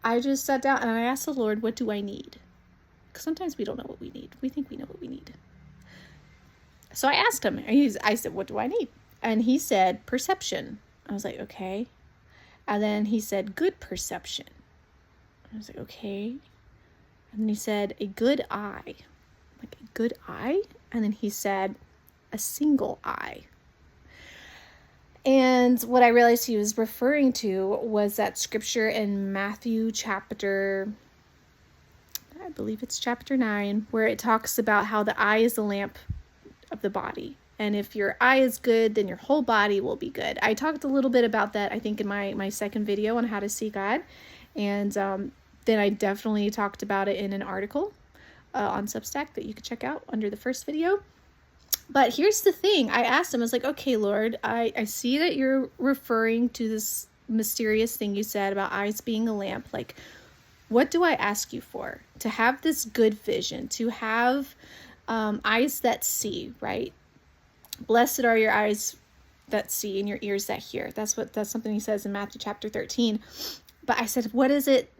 I just sat down and I asked the Lord, what do I need? Because sometimes we don't know what we need. We think we know what we need. So I asked him, I said, what do I need? And he said, perception. I was like, okay. And then he said, good perception. I was like, okay. And then he said, a good eye. Like, a good eye? And then he said, a single eye. And what I realized he was referring to was that scripture in Matthew chapter, I believe it's chapter 9, where it talks about how the eye is the lamp of the body. And if your eye is good, then your whole body will be good. I talked a little bit about that, I think, in my second video on how to see God. And then I definitely talked about it in an article on Substack that you could check out under the first video. But here's the thing. I asked him, I was like, okay, Lord, I see that you're referring to this mysterious thing you said about eyes being a lamp. Like, what do I ask you for? To have this good vision, to have eyes that see, right? Blessed are your eyes that see and your ears that hear. That's something he says in Matthew chapter 13. But I said, what is it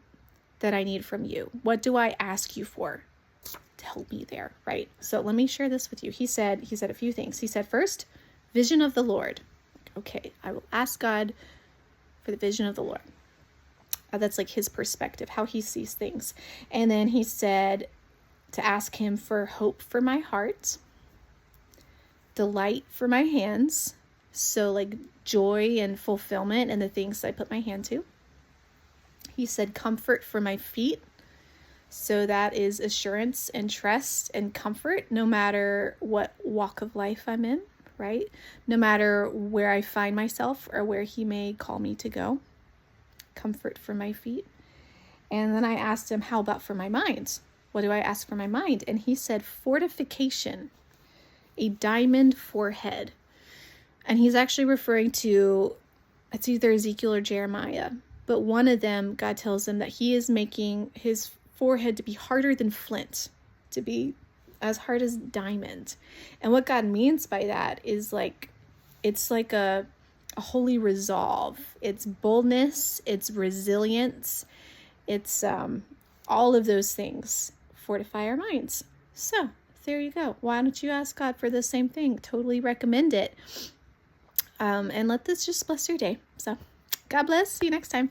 that I need from you? What do I ask you for to help me there, right? So let me share this with you. He said a few things. He said, first, vision of the Lord. Okay, I will ask God for the vision of the Lord. That's like his perspective, how he sees things. And then he said to ask him for hope for my heart, delight for my hands, so like joy and fulfillment in the things I put my hand to. He said comfort for my feet, so that is assurance and trust and comfort no matter what walk of life I'm in, right? No matter where I find myself or where he may call me to go. Comfort for my feet. And then I asked him, how about for my mind? What do I ask for my mind? And he said fortification, a diamond forehead. And he's actually referring to, it's either Ezekiel or Jeremiah, but one of them, God tells him that he is making his forehead to be harder than flint, to be as hard as diamond. And what God means by that is like, it's like a holy resolve. It's boldness, it's resilience, it's all of those things fortify our minds. So there you go. Why don't you ask God for the same thing? Totally recommend it. And let this just bless your day. So God bless. See you next time.